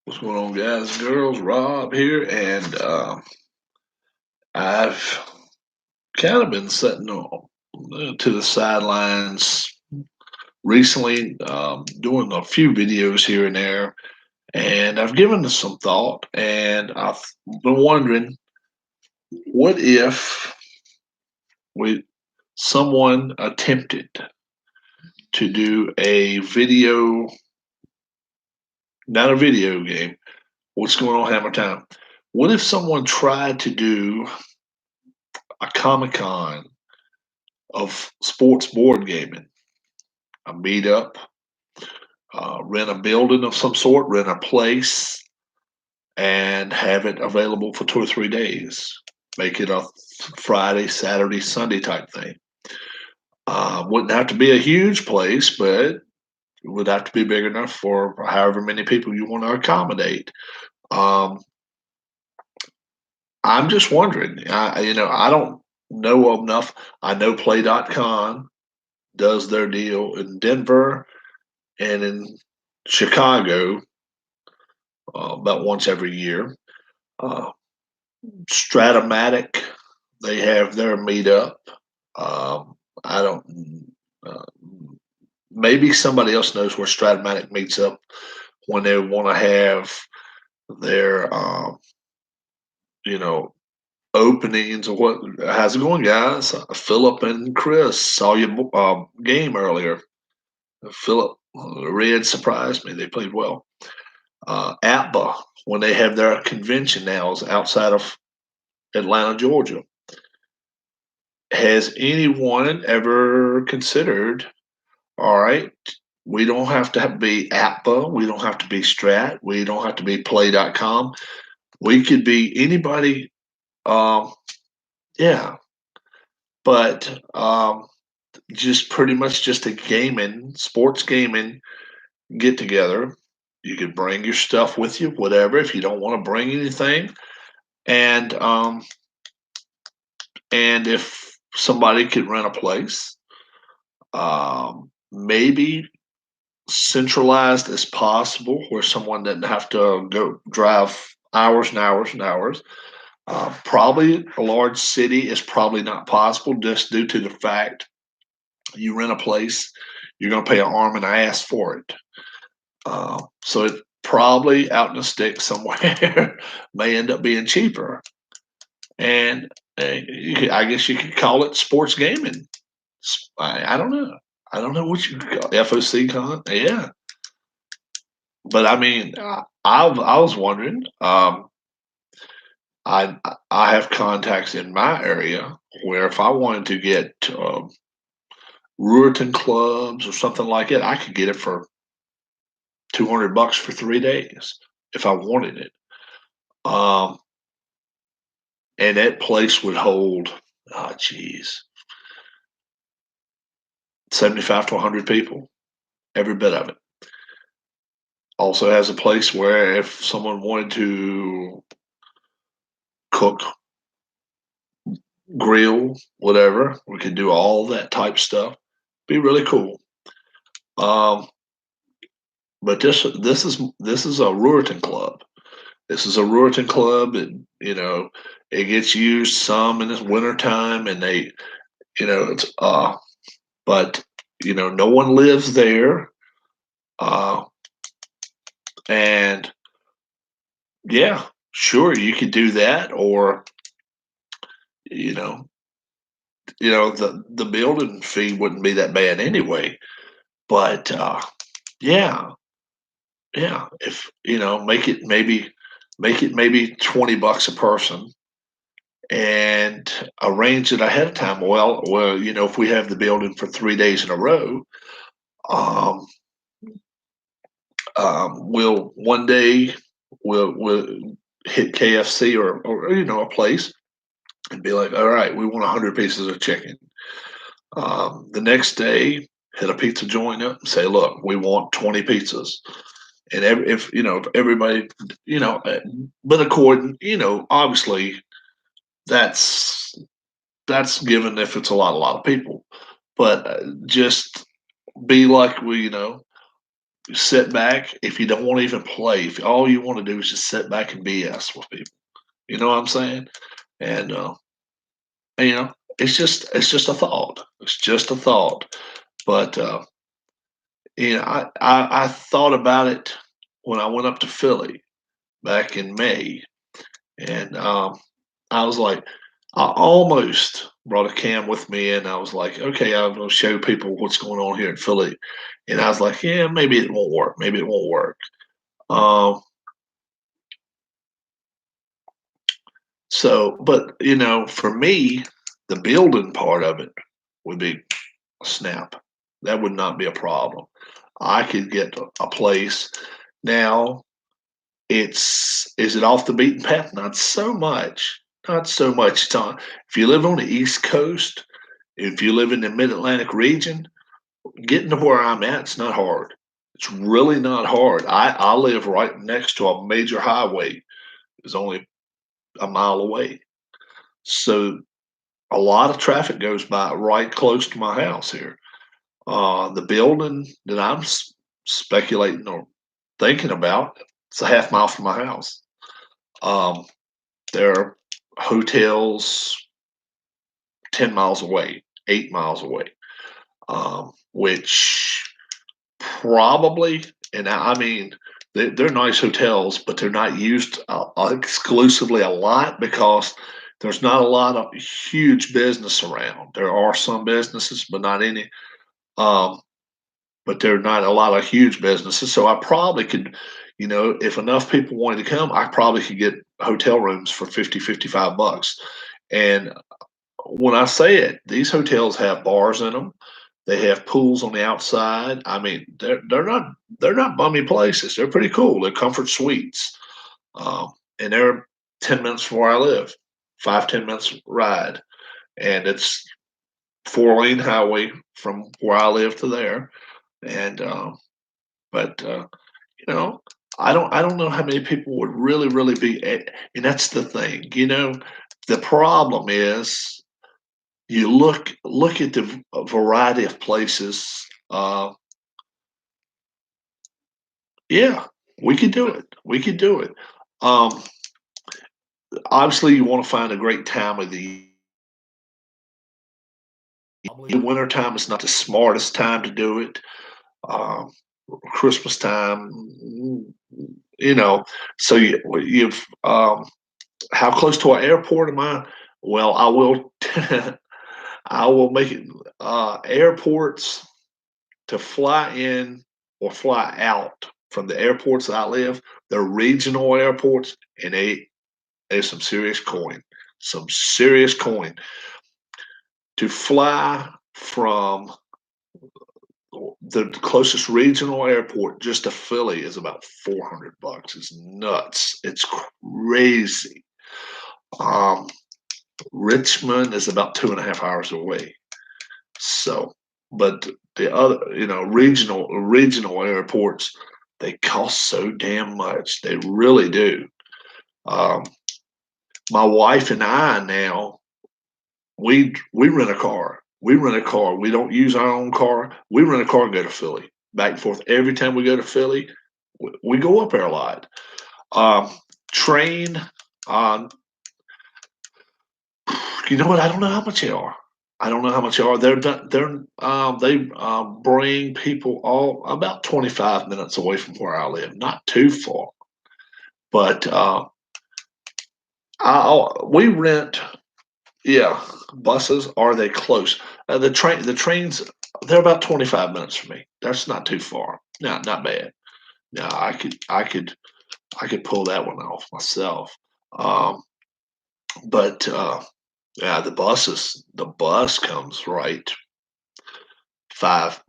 What's going on, guys and girls? Rob here, and I've kind of been sitting to the sidelines recently, doing a few videos here and there, and I've given this some thought, and I've been wondering, what if we someone attempted to do a video, not a video game? What's going on, Hammer Time? What if someone tried to do a Comic Con of sports board gaming, a meetup, rent a building of some sort, rent a place, and have it available for 2 or 3 days. Make it a Friday, Saturday, Sunday type thing. Wouldn't have to be a huge place, but it would have to be big enough for however many people you want to accommodate. Um, I'm just wondering. I don't know enough. I know Play.com does their deal in Denver and in Chicago about once every year. Uh, Stratomatic, they have their meetup. I don't. Uh, Maybe somebody else knows where Stratomatic meets up when they want to have their, you know, openings or what. How's it going, guys? Philip and Chris saw your game earlier. Philip, Red surprised me. They played well. APBA, when they have their convention now, is outside of Atlanta, Georgia. Has anyone ever considered, all right, we don't have to be APBA, we don't have to be Strat, we don't have to be Play.com. We could be anybody, um, yeah, but just pretty much just a gaming, sports gaming get together. You could bring your stuff with you, whatever, if you don't want to bring anything. And if somebody could rent a place, maybe centralized as possible, where someone doesn't have to go drive hours and hours and hours. Probably a large city is probably not possible just due to the fact you rent a place, you're going to pay an arm and an ass for it. So it probably out in the sticks somewhere may end up being cheaper. And I guess you could call it sports gaming. I don't know. I don't know what you could call FOC con. Yeah, but I mean, I was wondering. I I have contacts in my area where if I wanted to get Ruritan clubs or something like that, I could get it for $200 for 3 days if I wanted it. Um, and that place would hold, oh, geez, 75 to 100 people, every bit of it. Also has a place where if someone wanted to cook, grill, whatever, we could do all that type stuff. Be really cool. Um, but this is a Ruritan club. This is a Ruritan club, and it gets used some in this wintertime, and it's but no one lives there, uh, and yeah, sure you could do that, or you know, the building fee wouldn't be that bad anyway. But yeah, yeah, if make it maybe $20 a person and arrange it ahead of time. Well, if we have the building for 3 days in a row, um, we'll one day we'll hit KFC or a place and be like, all right, we want 100 pieces of chicken. The next day, hit a pizza joint up and say, look, we want 20 pizzas. And if everybody, but according, obviously that's given if it's a lot of people, but just be like we sit back. If you don't want to even play, if all you want to do is just sit back and BS with people, you know what I'm saying? And, you know, it's just a thought. It's just a thought. But I thought about it when I went up to Philly back in May, and I was like, I almost brought a cam with me, and I was like, okay, I'm going to show people what's going on here in Philly, and I was like, yeah, maybe it won't work, maybe it won't work. Um, but for me, the building part of it would be a snap. That would not be a problem. I could get a place now. Is it off the beaten path? Not so much. Not so much. If you live on the East Coast, if you live in the Mid Atlantic region, getting to where I'm at, it's not hard. It's really not hard. I live right next to a major highway. It's only a mile away. So a lot of traffic goes by right close to my house here. The building that I'm speculating or thinking about, it's a half mile from my house. Um, there are hotels 10 miles away, 8 miles away, which probably, and I mean, they're nice hotels, but they're not used exclusively a lot because there's not a lot of huge business around. There are some businesses, but not any. Um, but there are not a lot of huge businesses. So I probably could, if enough people wanted to come, I probably could get hotel rooms for 50, $55. And when I say it, these hotels have bars in them. They have pools on the outside. I mean, they're not bummy places. They're pretty cool. They're comfort suites, and they're 10 minutes from where I live, 5-10 minutes ride, and it's 4-lane highway from where I live to there. And but you know, I don't know how many people would really be, and that's the thing. The problem is you look at the variety of places. Yeah, we could do it. We could do it. Um, Obviously, you want to find a great time of the winter time is not the smartest time to do it. Um, Christmas time, you know. So you've how close to an airport am I? Well, I will. I will make it airports to fly in or fly out from the airports that I live. They're regional airports, and there's some serious coin to fly from the closest regional airport just to Philly is about $400. It's nuts. It's crazy. Um, Richmond is about 2.5 hours away. So, but the other, regional airports, they cost so damn much. They really do. Um, my wife and I now we rent a car. We rent a car. We don't use our own car. We rent a car and go to Philly, back and forth. Every time we go to Philly, we go up there a lot. Um, Train. Um, you know what? I don't know how much they are. I don't know how much they are. They bring people all about 25 minutes away from where I live, not too far. But we rent. Yeah, buses. Are they close? The trains, they're about 25 minutes from me. That's not too far. No, not bad. No, I could pull that one off myself. Um, but yeah, the bus comes right 5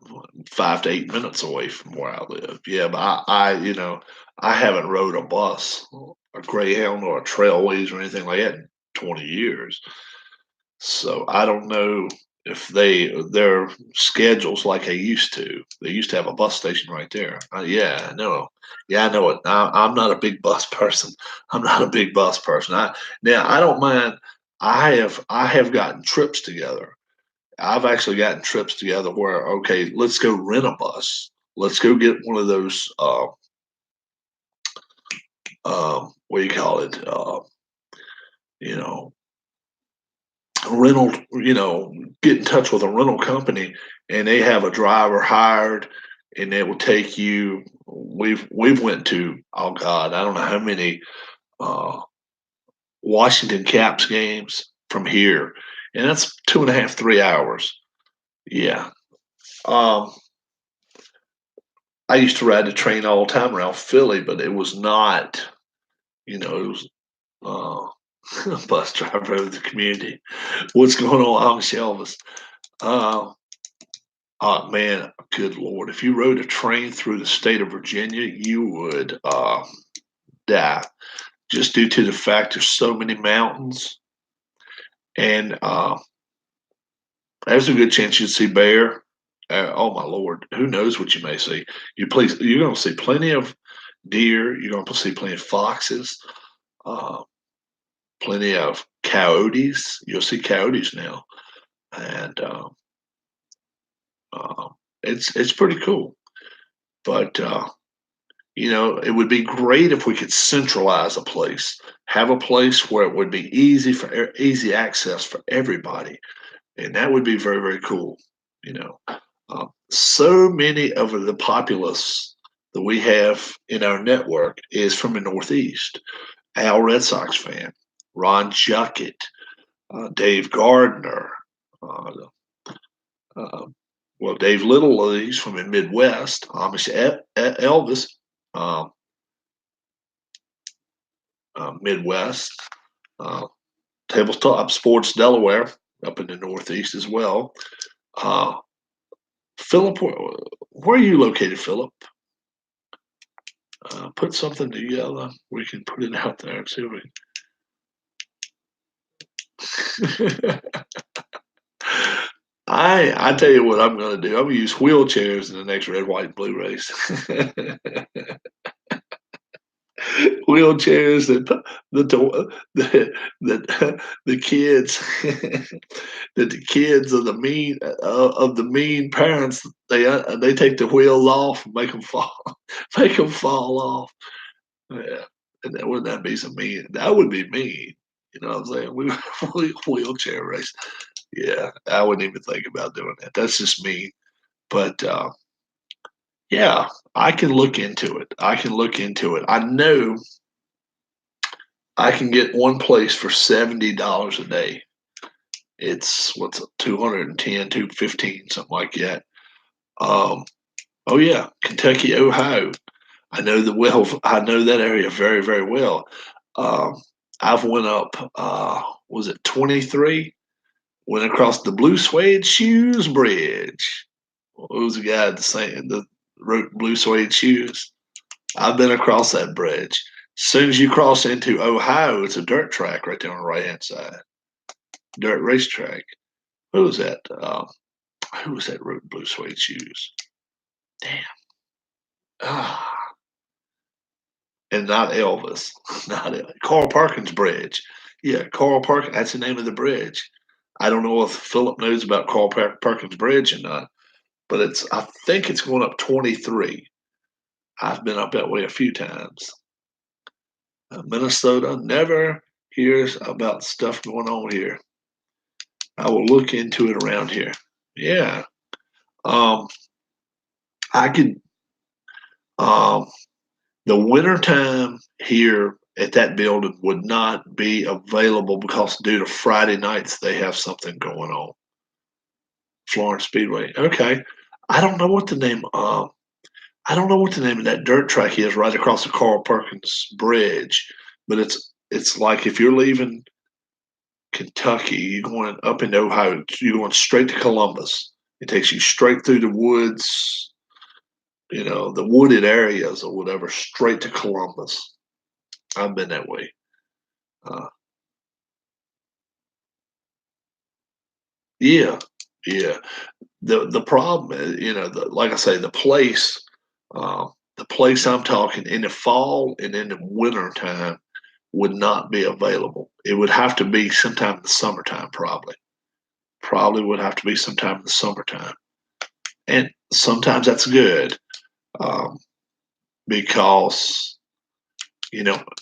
to 8 minutes away from where I live. Yeah, but I haven't rode a bus, a Greyhound or a Trailways or anything like that in 20 years. So I don't know if their schedules like they used to. They used to have a bus station right there. Yeah, I know. Yeah, I know it. I'm not a big bus person. I'm not a big bus person. I don't mind. I have gotten trips together. I've actually gotten trips together where, okay, let's go rent a bus. Let's go get one of those. What do you call it? You know, rental. Get in touch with a rental company, and they have a driver hired, and they will take you. We've went to, oh God, I don't know how many uh, Washington Caps games from here, and that's 2.5, 3 hours. Yeah. Um, I used to ride the train all the time around Philly, but it was not, it was bus driver of the community. What's going on, Amish Elvis? Uh, oh man, good lord! If you rode a train through the state of Virginia, you would die, just due to the fact there's so many mountains, and there's a good chance you'd see bear. Oh my lord, who knows what you may see? You're going to see plenty of deer. You're going to see plenty of foxes. Uh, Plenty of coyotes. You'll see coyotes now, and uh, it's pretty cool. But it would be great if we could centralize a place, have a place where it would be easy access for everybody, and that would be very very cool. You know, so many of the populace that we have in our network is from the Northeast. Al Red Sox fan, Ron Juckett, Dave Gardner, uh, uh, well, Dave Little, he's from the Midwest, Amish Elvis, um, Midwest, uh, Tabletop Sports Delaware up in the Northeast as well. Uh, Philip, where are you located, Philip? Put something together. We can put it out there and see if we. I tell you what I'm going to do. I'm going to use wheelchairs in the next red, white, and blue race. Wheelchairs that the kids that the kids of the mean parents they take the wheels off and make them fall make them fall off. Yeah, and that wouldn't that be some mean? That would be mean. You know what I'm saying? Wheelchair race. Yeah, I wouldn't even think about doing that. That's just me. But yeah, I can look into it. I can look into it. I know I can get one place for $70 a day. It's what's 210, 215, something like that. Um, oh yeah, Kentucky, Ohio. I know that area very, very well. Um, I've went up was it 23? Went across the Blue Suede Shoes Bridge. What was the guy that wrote Blue Suede Shoes? I've been across that bridge. As soon as you cross into Ohio, it's a dirt track right there on the right hand side. Dirt racetrack. Who was that? Who was that wrote Blue Suede Shoes? Damn. Ah, and not Elvis. Not Carl Perkins Bridge. Yeah, Carl Perkins. That's the name of the bridge. I don't know if Philip knows about Carl Perkins Bridge or not, but I think it's going up 23. I've been up that way a few times. Minnesota never hears about stuff going on here. I will look into it around here. Yeah. Um, I could um the wintertime here at that building would not be available because due to Friday nights they have something going on. Florence Speedway. Okay. I don't know what the name I don't know what the name of that dirt track is right across the Carl Perkins Bridge, but it's like if you're leaving Kentucky, you're going up into Ohio, you're going straight to Columbus. It takes you straight through the woods, the wooded areas or whatever, straight to Columbus. I've been that way. Uh, yeah, yeah. The problem is, like I say, uh, the place I'm talking in the fall and in the winter time would not be available. It would have to be sometime in the summertime, probably. Probably would have to be sometime in the summertime. And sometimes that's good. um, because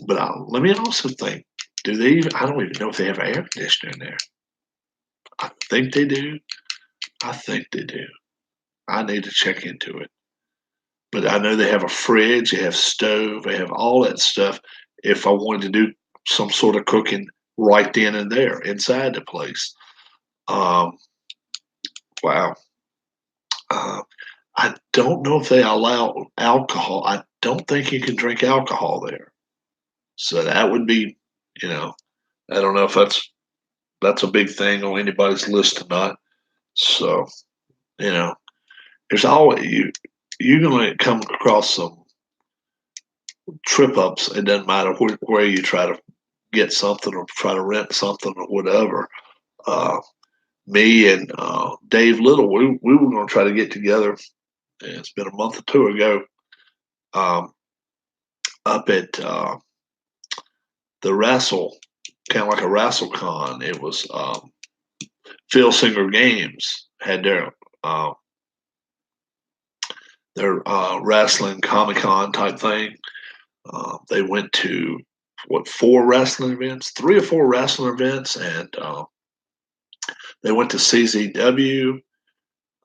But let me also think. Do they even? I don't even know if they have air conditioning in there. I think they do. I think they do. I need to check into it. But I know they have a fridge, they have stove, they have all that stuff. If I wanted to do some sort of cooking right then and there inside the place. Um, wow. Uh, I don't know if they allow alcohol. I don't think you can drink alcohol there. So that would be, you know, I don't know if that's a big thing on anybody's list or not. So, you know, there's always you're gonna come across some trip ups. It doesn't matter where you try to get something or try to rent something or whatever. Uh, Me and Dave Little, we were going to try to get together. And it's been a month or two ago, um, up at the Wrestle, kind of like a WrestleCon. It was Phil Singer Games had their wrestling Comic Con type thing. They went to what, four wrestling events, three or four wrestling events, and they went to CZW.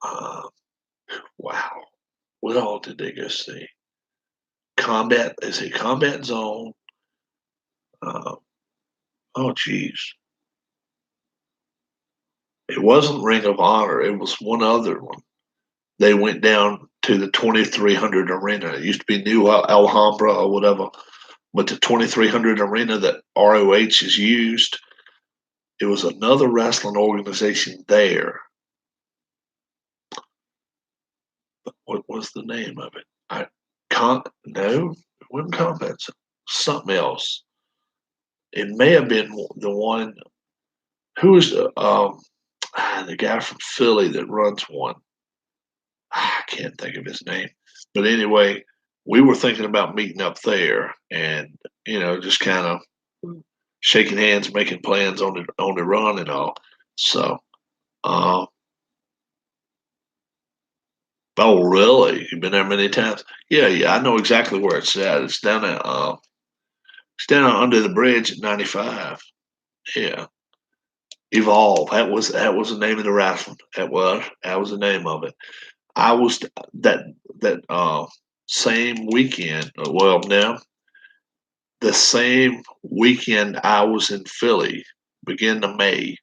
Uh, wow, what all did they go see? Combat, is it Combat Zone? Uh, oh, geez. It wasn't Ring of Honor. It was one other one. They went down to the 2300 arena. It used to be New Alhambra or whatever, but the 2300 arena that ROH has used, it was another wrestling organization there. What was the name of it? No, it wasn't Combat Zone. Something else. It may have been the one. Who is the guy from Philly that runs one? I can't think of his name. But anyway, we were thinking about meeting up there and, just kind of shaking hands, making plans on the run and all. So, uh, oh, really? You've been there many times? Yeah, yeah, I know exactly where it's at. It's down under the bridge at 95. Yeah. Evolve. That was the name of the wrestling. That was the name of it. I was that same weekend. Well, now the same weekend I was in Philly, beginning of May.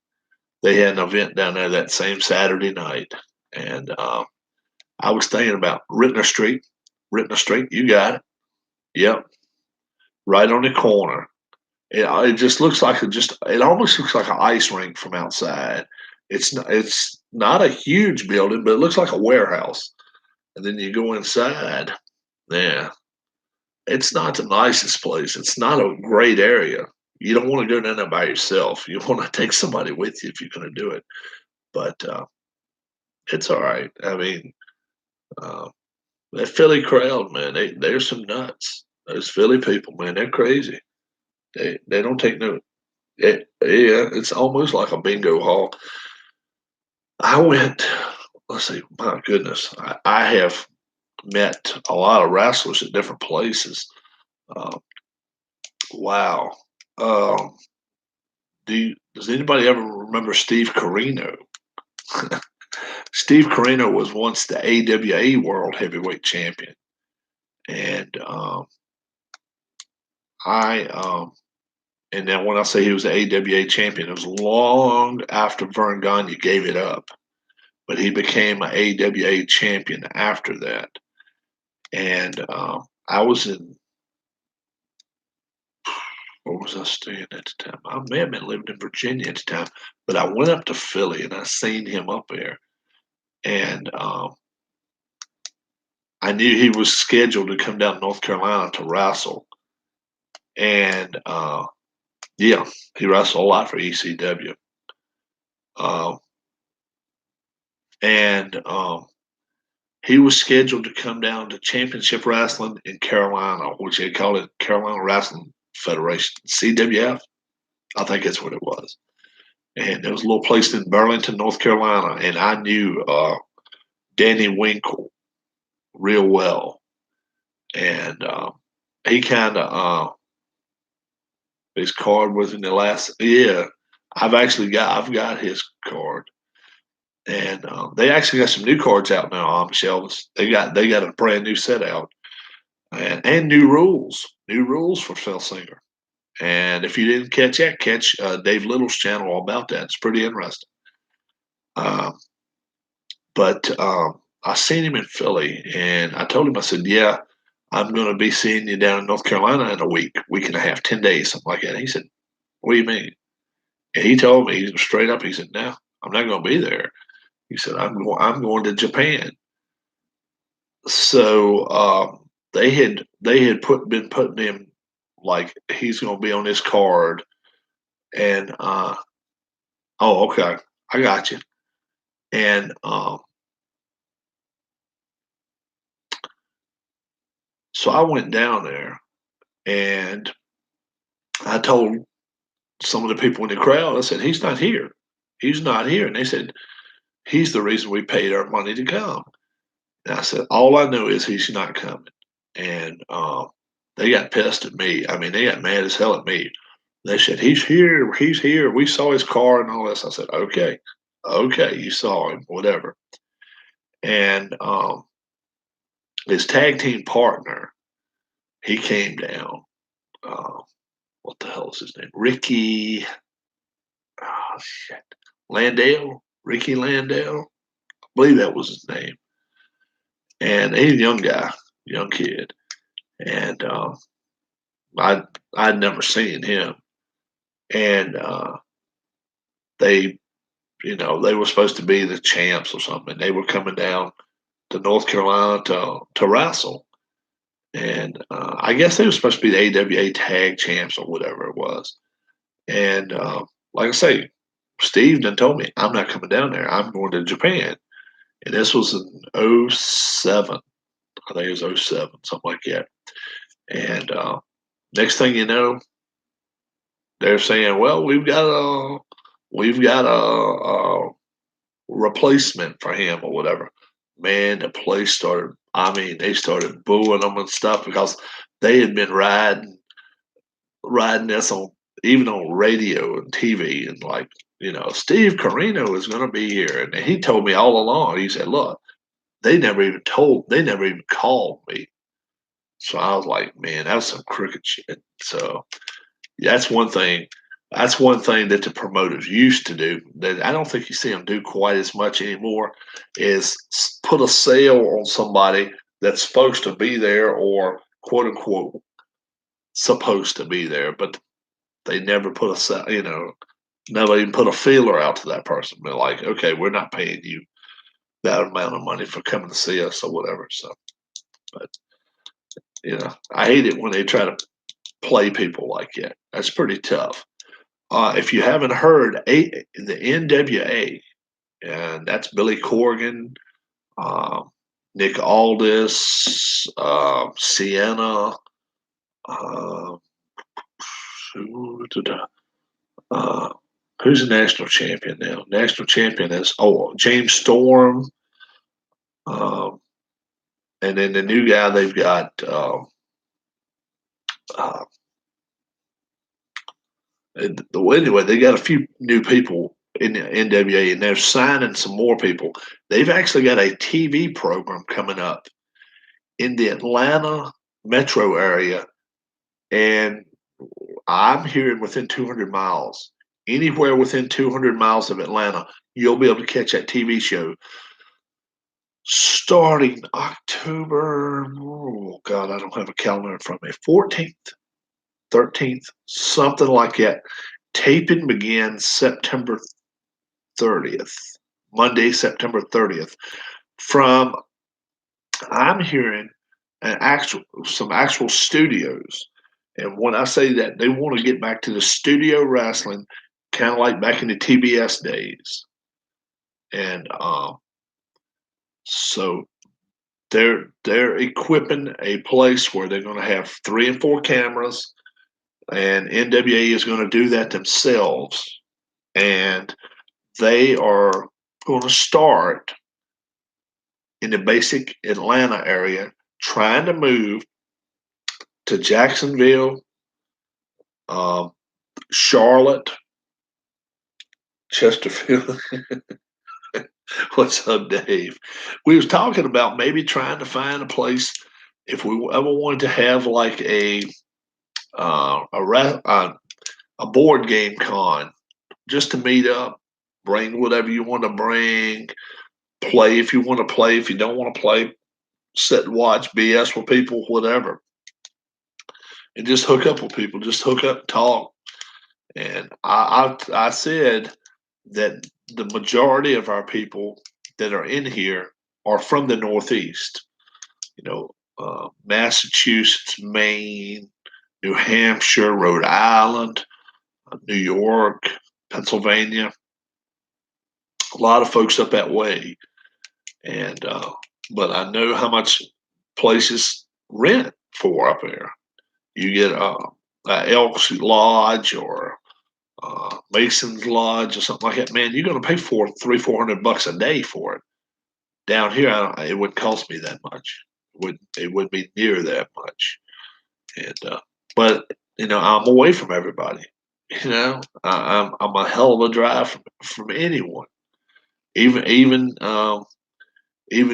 They had an event down there that same Saturday night, and I was thinking about Rittner Street. Rittner Street, you got it. Yep, right on the corner. It just looks like it almost looks like an ice rink from outside. It's not a huge building, but it looks like a warehouse. And then you go inside. Yeah, it's not the nicest place. It's not a great area. You don't want to go down there by yourself. You want to take somebody with you if you're going to do it. But it's all right. I mean, uh, that Philly crowd, man, they're some nuts. Those Philly people, man, they're crazy. They don't take no. Yeah, it's almost like a bingo hall. I went. Let's see. My goodness, I have met a lot of wrestlers at different places. Uh, wow. Um, does anybody ever remember Steve Corino? Steve Corino was once the AWA World Heavyweight Champion, and I and then when I say he was the AWA champion, it was long after Vern Gagne gave it up, but he became an AWA champion after that. And I was in, where was I staying at the time? I may have been living in Virginia at the time, but I went up to Philly and I seen him up there, and I knew he was scheduled to come down to North Carolina to wrestle, and yeah, he wrestled a lot for ECW. Uh, and He was scheduled to come down to Championship Wrestling in Carolina, which they call it Carolina Wrestling Federation, CWF. I think that's what it was. And there was a little place in Burlington, North Carolina, and I knew Danny Winkle real well. and he kind of his card was in the last. Yeah, I've got his card, and they actually got some new cards out now. Elvis. They got a brand new set out, and new rules for Phil Singer. And if you didn't catch that, catch Dave Little's channel all about that. It's pretty interesting. Um, but I seen him in Philly, and I told him, I said, "Yeah, I'm going to be seeing you down in North Carolina in a week and a half, 10 days, something like that." And he said, "What do you mean?" And he told me, he was straight up. He said, "No, I'm not going to be there." He said, I'm going to Japan." So they had been putting him like he's going to be on this card, and oh, okay, I got you. And so I went down there, and I told some of the people in the crowd, I said, "He's not here. He's not here." And they said, "He's the reason we paid our money to come." And I said, "All I know is he's not coming." And they got pissed at me. I mean, they got mad as hell at me. They said, "He's here. He's here. We saw his car and all this." I said, "Okay, okay, you saw him, whatever." And his tag team partner, he came down. Uh, what the hell is his name? Ricky. Oh shit, Landale. Ricky Landale. I believe that was his name. And he's a young guy, young kid. And I I'd never seen him. And they, they were supposed to be the champs or something. They were coming down to North Carolina to wrestle. And I guess they were supposed to be the AWA tag champs or whatever it was. And like I say, Steve done told me, "I'm not coming down there. I'm going to Japan." And this was in '07. I think it was '07, something like that. And next thing you know, they're saying, "Well, we've got a replacement for him or whatever." Man, the place started. I mean, they started booing them and stuff because they had been riding this on, even on radio and TV, and like, Steve Carino is going to be here, and he told me all along. He said, "Look, they never even called me." So I was like, "Man, that's some crooked shit." So that's one thing. That's one thing that the promoters used to do that I don't think you see them do quite as much anymore, is put a sale on somebody that's supposed to be there, or quote unquote supposed to be there, but they never put never even put a feeler out to that person. They're like, "Okay, we're not paying you that amount of money for coming to see us or whatever." So, but I hate it when they try to play people like that. That's pretty tough. If you haven't heard, the NWA, and that's Billy Corgan, uh, Nick Aldis, Sienna, uh, who did uh, who's the national champion now? National champion is James Storm, um, and then the new guy they've got. Uh, anyway, they got a few new people in the NWA, and they're signing some more people. They've actually got a TV program coming up in the Atlanta metro area, and I'm hearing within 200 miles, anywhere within 200 miles of Atlanta, you'll be able to catch that TV show starting October. Oh God, I don't have a calendar in front of me. 14th, 13th, something like that. Taping begins September 30th, Monday, September 30th. From, I'm hearing, some actual studios. And when I say that, they want to get back to the studio wrestling, kind of like back in the TBS days. And so they're equipping a place where they're going to have 3 and 4 cameras, and NWA is going to do that themselves. And they are going to start in the basic Atlanta area, trying to move to Jacksonville, um, Charlotte, Chesterfield. What's up, Dave? We was talking about maybe trying to find a place if we ever wanted to have like a board game con just to meet up, bring whatever you want to bring, play if you want to play. If you don't want to play, sit and watch BS with people, whatever, and just hook up with people. Just hook up, and talk. And I said that the majority of our people that are in here are from the Northeast. You know, Massachusetts, Maine, New Hampshire, Rhode Island, New York, Pennsylvania. A lot of folks up that way, and but I know how much places rent for up there. You get a Elks Lodge or Mason's Lodge or something like that. Man, you're going to pay for $300-400 a day for it. Down here, it wouldn't cost me that much. It wouldn't be near that much. And but I'm away from everybody. I'm a hell of a drive from anyone. Even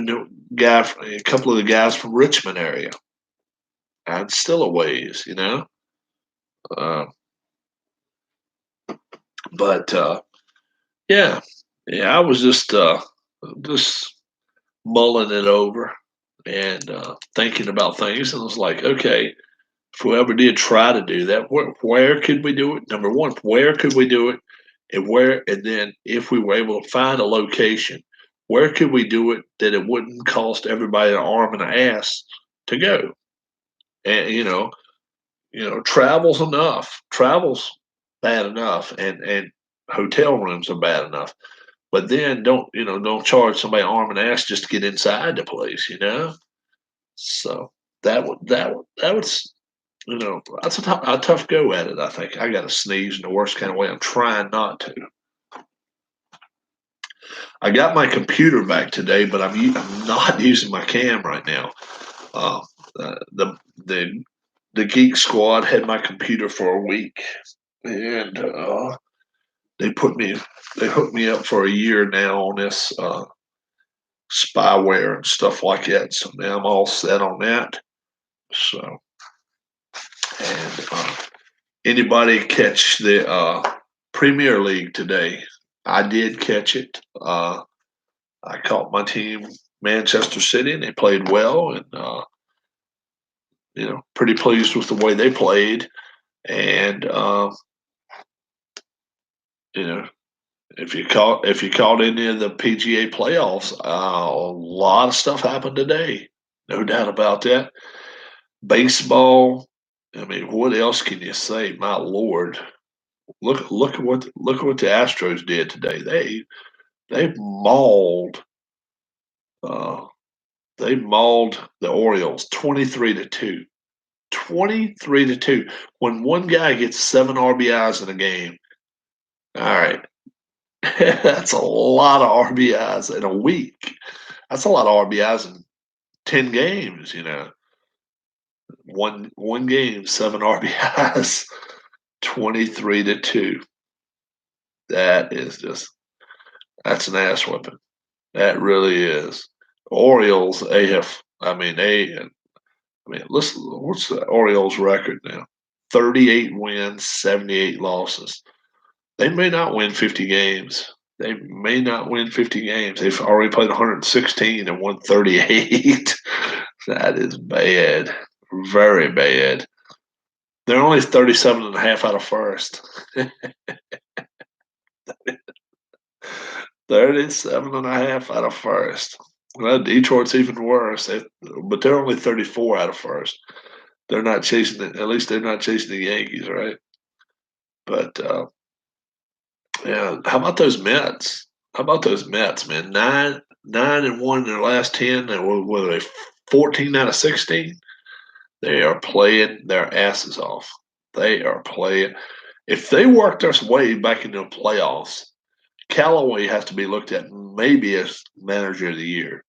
the a couple of the guys from Richmond area. I'm still a ways. Uh, but yeah, yeah, I was just mulling it over and thinking about things, and I was like, okay, if we ever did try to do that, where could we do it? Number one, where could we do it, and then if we were able to find a location, where could we do it that it wouldn't cost everybody an arm and an ass to go? And travel's enough. Travel's bad enough, and hotel rooms are bad enough. But then don't charge somebody arm and ass just to get inside the place. So that was that's a tough go at it. I think I got to sneeze in the worst kind of way. I'm trying not to. I got my computer back today, but I'm not using my cam right now. Uh, the the Geek Squad had my computer for a week, and they put me they hooked me up for a year now on this spyware and stuff like that. So now I'm all set on that. So, and anybody catch the Premier League today? I did catch it. I caught my team, Manchester City, and they played well, and pretty pleased with the way they played. And you know, if you caught any of the PGA playoffs, a lot of stuff happened today. No doubt about that. Baseball. I mean, what else can you say? My lord, look at what the Astros did today. They mauled uh, they mauled the Orioles 23-2. 23-2. When one guy gets 7 RBIs in a game, all right, that's a lot of RBIs in a week. That's a lot of RBIs in 10 games. One game, 7 RBIs, 23-2. That's an ass whipping. That really is. Orioles, they have. Listen, what's the Orioles record now? 38 wins, 78 losses. They may not win 50 games. They may not win 50 games. They've already played 116 and won 38. That is bad. Very bad. They're only 37 and a half out of first. 37 and a half out of first. Well, Detroit's even worse, but they're only 34 out of first. They're not chasing it. At least they're not chasing the Yankees, right? But yeah, how about those Mets? How about those Mets, man? 9-1 in their last 10. And what are they? 14 out of 16. They are playing their asses off. They are playing. If they work their way back into the playoffs, Callaway has to be looked at maybe as manager of the year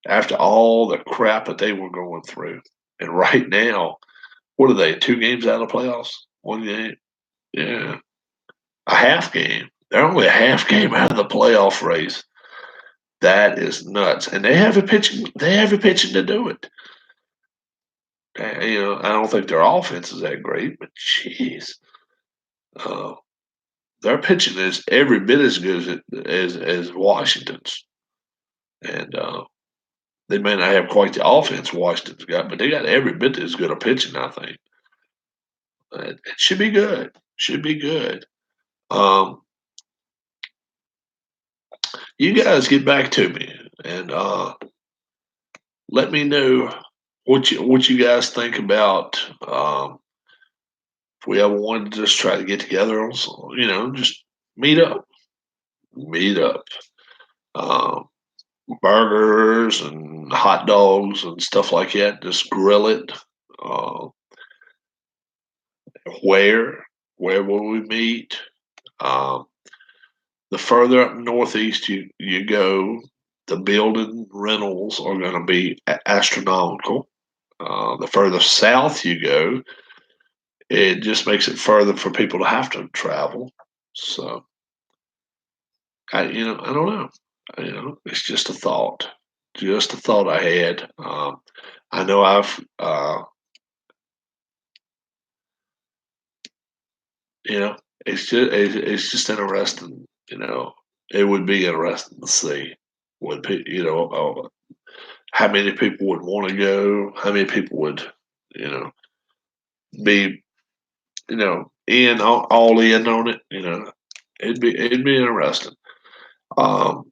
after all the crap that they were going through. And right now, What are they? 2 games out of the playoffs? 1 game? Yeah, a half game. They're only a half game out of the playoff race. That is nuts, and they have a pitching. They have a pitching to do it. I don't think their offense is that great, but jeez, uh, their pitching is every bit as good as Washington's, and they may not have quite the offense Washington's got, but they got every bit as good a pitching. I think it should be good. Should be good. Um, you guys get back to me and let me know what you guys think about. If we ever wanted to just try to get together on, just meet up, meet up. Um, Burgers and hot dogs and stuff like that. Just grill it. Uh, where? Where will we meet? Um, the further up northeast you go, the building rentals are going to be astronomical. The further south you go, it just makes it further for people to have to travel. So, I don't know. It's just a thought. Just a thought I had. I know you know, it's just interesting. It would be interesting to see how many people would want to go, how many people would, you know, be, all in on it. It'd be interesting. Um,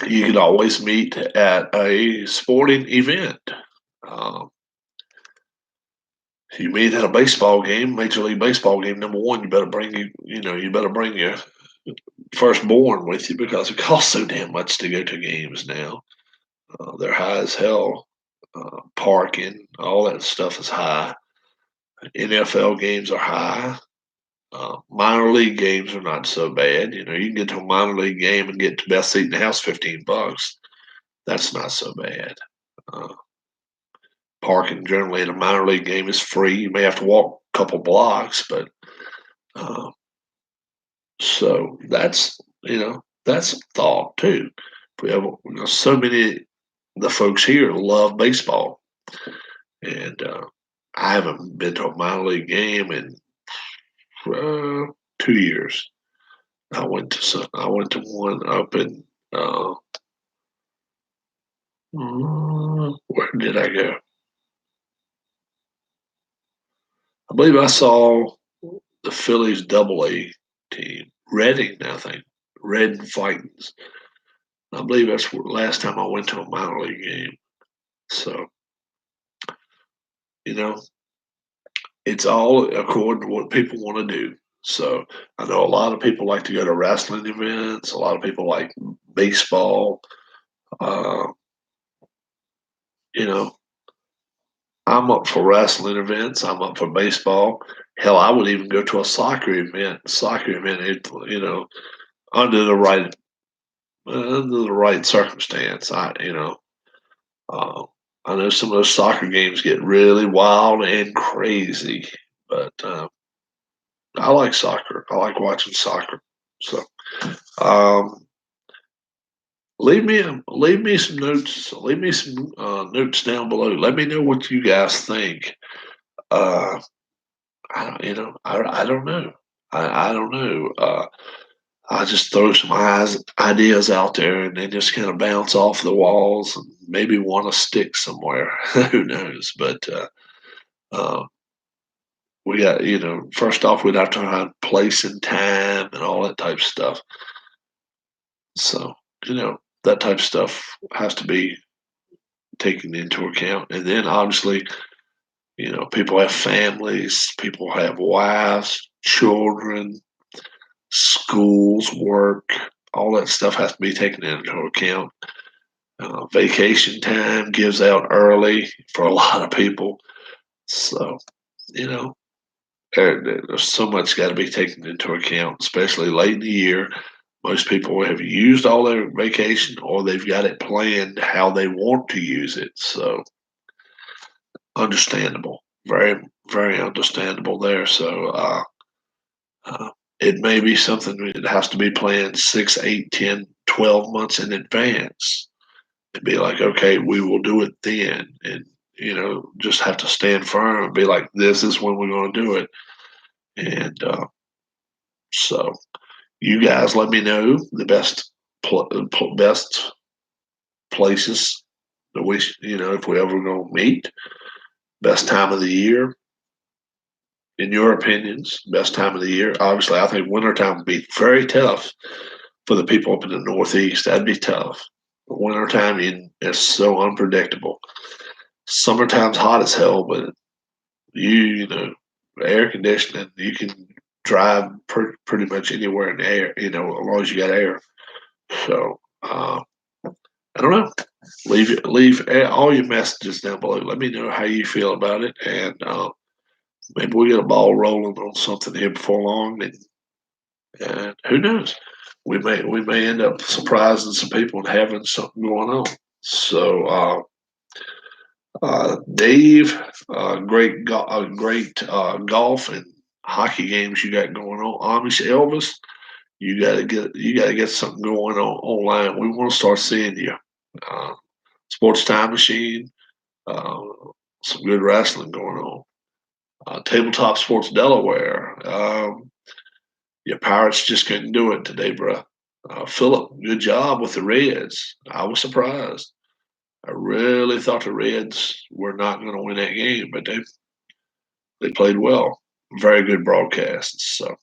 you could always meet at a sporting event. Um, if you meet at a baseball game, Major League Baseball game, number one, you better bring your firstborn with you because it costs so damn much to go to games now. They're high as hell. Parking, all that stuff is high. NFL games are high. Minor league games are not so bad. You can get to a minor league game and get the best seat in the house, $15. That's not so bad. Uh, Parking generally at a minor league game is free. You may have to walk a couple blocks, but uh, so that's a thought too. We have so many. The folks here love baseball, and I haven't been to a minor league game in 2 years. I went to one up in where did I go? I believe I saw the Phillies Double A team, Reading, I think, Red Fightings. I believe that's the last time I went to a minor league game. So you know, it's all according to what people want to do. So I know a lot of people like to go to wrestling events. A lot of people like baseball. Uh, you know, I'm up for wrestling events. I'm up for baseball. Hell, I would even go to a soccer event. Under the right circumstance. Uh, I know some of those soccer games get really wild and crazy, but I like soccer. I like watching soccer. So um, leave me some notes. Leave me some notes down below. Let me know what you guys think. Uh, I don't know. I don't know. I just throw some ideas out there, and they just kind of bounce off the walls, and maybe want to stick somewhere. Who knows? But uh, we got first off, we'd have to find place and time and all that type of stuff. So that type of stuff has to be taken into account, and then obviously people have families, people have wives, children, schools, work, all that stuff has to be taken into account. Vacation time gives out early for a lot of people. So, you know, there's so much got to be taken into account, especially late in the year. Most people have used all their vacation or they've got it planned how they want to use it. So, understandable. Very, very understandable there. So it may be something that has to be planned 6, 8, 10, 12 months in advance and be like, okay, we will do it then. And, just have to stand firm and be like, this is when we're going to do it. And so you guys let me know the best places that if we ever going to meet, best time of the year, in your opinions, best time of the year. Obviously, I think wintertime would be very tough for the people up in the Northeast. That'd be tough. Wintertime is so unpredictable. Summertime's hot as hell, but air conditioning, you can drive pretty much anywhere in the air, as long as you got air. So, I don't know. Leave all your messages down below. Let me know how you feel about it, and maybe we get a ball rolling on something here before long, and who knows? We may end up surprising some people and having something going on. So, Dave, great golf and hockey games you got going on. Amish Elvis, you gotta get something going on online. We want to start seeing you. Uh, Sports Time Machine, uh, some good wrestling going on. Tabletop Sports Delaware. Your Pirates just couldn't do it today, bro. Philip, good job with the Reds. I was surprised. I really thought the Reds were not going to win that game, but they played well. Very good broadcasts. So,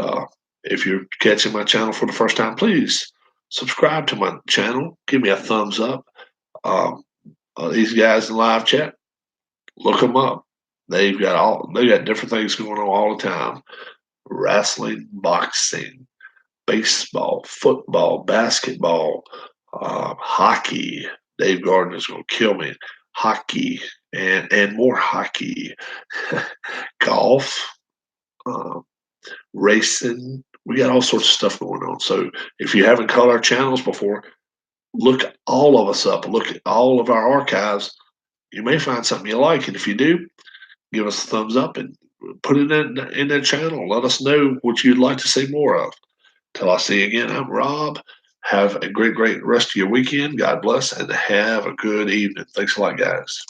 uh, if you're catching my channel for the first time, please subscribe to my channel. Give me a thumbs up. Um, these guys in live chat, look them up. They got different things going on all the time. Wrestling, boxing, baseball, football, basketball, hockey. Dave Gardner's going to kill me. Hockey and more hockey, golf, uh, racing. We got all sorts of stuff going on. So if you haven't caught our channels before, look all of us up. Look at all of our archives. You may find something you like, and if you do, give us a thumbs up and put it in that channel. Let us know what you'd like to see more of. Till I see you again, I'm Rob. Have a great, great rest of your weekend. God bless and have a good evening. Thanks a lot, guys.